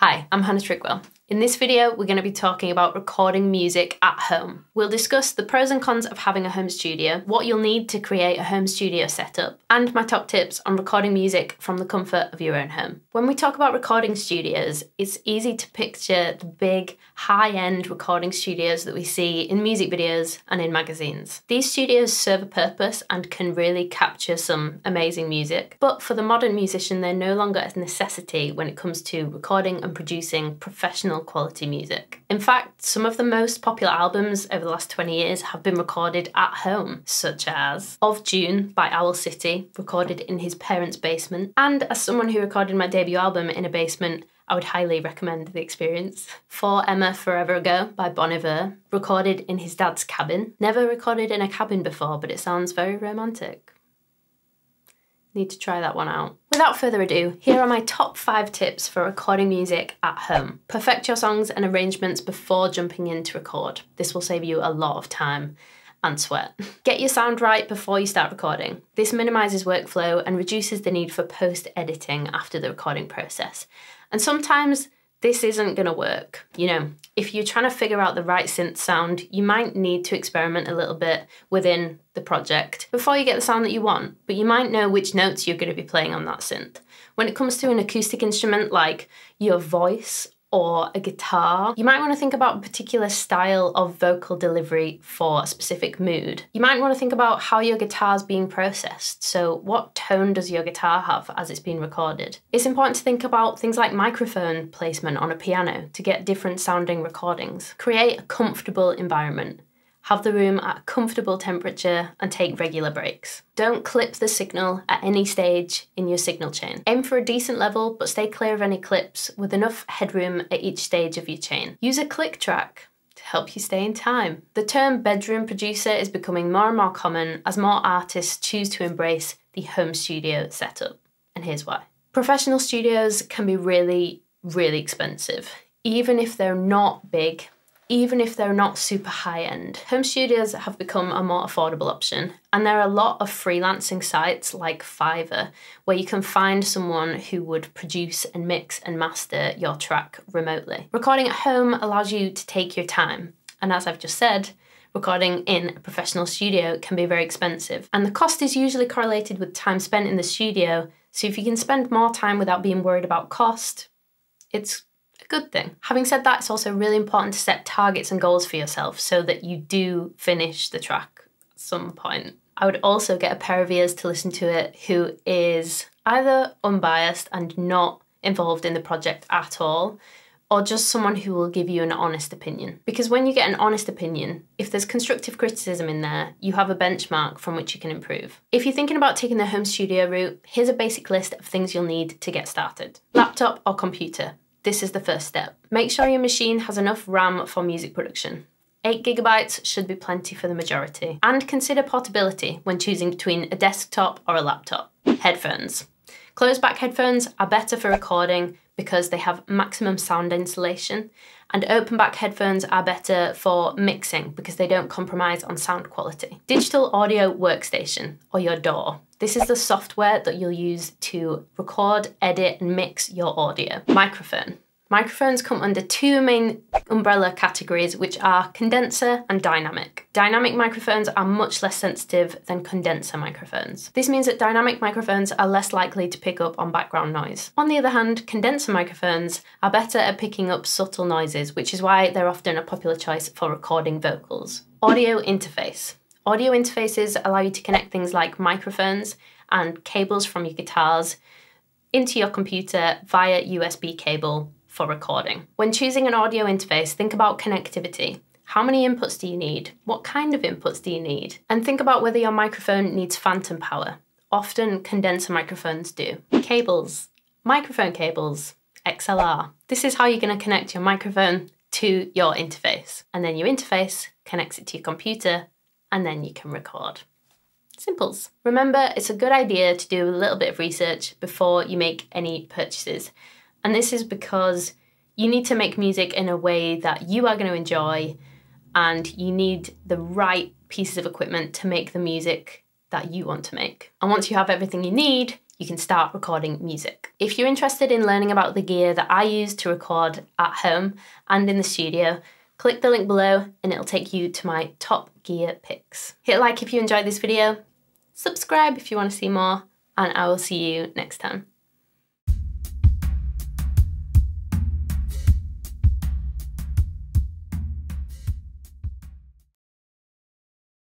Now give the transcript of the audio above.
Hi, I'm Hannah Trigwell. In this video, we're going to be talking about recording music at home. We'll discuss the pros and cons of having a home studio, what you'll need to create a home studio setup, and my top tips on recording music from the comfort of your own home. When we talk about recording studios, it's easy to picture the big, high-end recording studios that we see in music videos and in magazines. These studios serve a purpose and can really capture some amazing music, but for the modern musician, they're no longer a necessity when it comes to recording and producing professional quality music. In fact, some of the most popular albums over the last 20 years have been recorded at home, such as Of June by Owl City, recorded in his parents' basement. And as someone who recorded my debut album in a basement, I would highly recommend the experience. For Emma Forever Ago by Bon Iver, recorded in his dad's cabin. Never recorded in a cabin before, but it sounds very romantic. Need to try that one out. Without further ado, here are my top 5 tips for recording music at home. Perfect your songs and arrangements before jumping in to record. This will save you a lot of time and sweat. Get your sound right before you start recording. This minimises workflow and reduces the need for post-editing after the recording process. And sometimes this isn't going to work. You know, if you're trying to figure out the right synth sound, you might need to experiment a little bit within the project before you get the sound that you want, but you might know which notes you're going to be playing on that synth. When it comes to an acoustic instrument like your voice or a guitar, you might want to think about a particular style of vocal delivery for a specific mood. You might want to think about how your guitar's being processed. So what tone does your guitar have as it's being recorded? It's important to think about things like microphone placement on a piano to get different sounding recordings. Create a comfortable environment. Have the room at a comfortable temperature and take regular breaks. Don't clip the signal at any stage in your signal chain. Aim for a decent level, but stay clear of any clips with enough headroom at each stage of your chain. Use a click track to help you stay in time. The term bedroom producer is becoming more and more common as more artists choose to embrace the home studio setup. And here's why. Professional studios can be really, really expensive, even if they're not big. Even if they're not super high-end. Home studios have become a more affordable option, and there are a lot of freelancing sites like Fiverr where you can find someone who would produce and mix and master your track remotely. Recording at home allows you to take your time, and as I've just said, recording in a professional studio can be very expensive, and the cost is usually correlated with time spent in the studio, so if you can spend more time without being worried about cost, it's good thing. Having said that, it's also really important to set targets and goals for yourself so that you do finish the track at some point. I would also get a pair of ears to listen to it who is either unbiased and not involved in the project at all, or just someone who will give you an honest opinion. Because when you get an honest opinion, if there's constructive criticism in there, you have a benchmark from which you can improve. If you're thinking about taking the home studio route, here's a basic list of things you'll need to get started. Laptop or computer. This is the first step. Make sure your machine has enough RAM for music production. 8 GB should be plenty for the majority. And consider portability when choosing between a desktop or a laptop. Headphones. Closed-back headphones are better for recording because they have maximum sound insulation, and open-back headphones are better for mixing because they don't compromise on sound quality. Digital audio workstation, or your DAW. This is the software that you'll use to record, edit, and mix your audio. Microphone. Microphones come under 2 main umbrella categories, which are condenser and dynamic. Dynamic microphones are much less sensitive than condenser microphones. This means that dynamic microphones are less likely to pick up on background noise. On the other hand, condenser microphones are better at picking up subtle noises, which is why they're often a popular choice for recording vocals. Audio interface. Audio interfaces allow you to connect things like microphones and cables from your guitars into your computer via USB cable for recording. When choosing an audio interface, think about connectivity. How many inputs do you need? What kind of inputs do you need? And think about whether your microphone needs phantom power. Often condenser microphones do. Cables. Microphone cables. XLR. This is how you're going to connect your microphone to your interface. And then your interface connects it to your computer, and then you can record. Simples. Remember, it's a good idea to do a little bit of research before you make any purchases. And this is because you need to make music in a way that you are going to enjoy, and you need the right pieces of equipment to make the music that you want to make. And once you have everything you need, you can start recording music. If you're interested in learning about the gear that I use to record at home and in the studio, click the link below and it'll take you to my top gear picks. Hit like if you enjoyed this video, subscribe if you want to see more, and I will see you next time.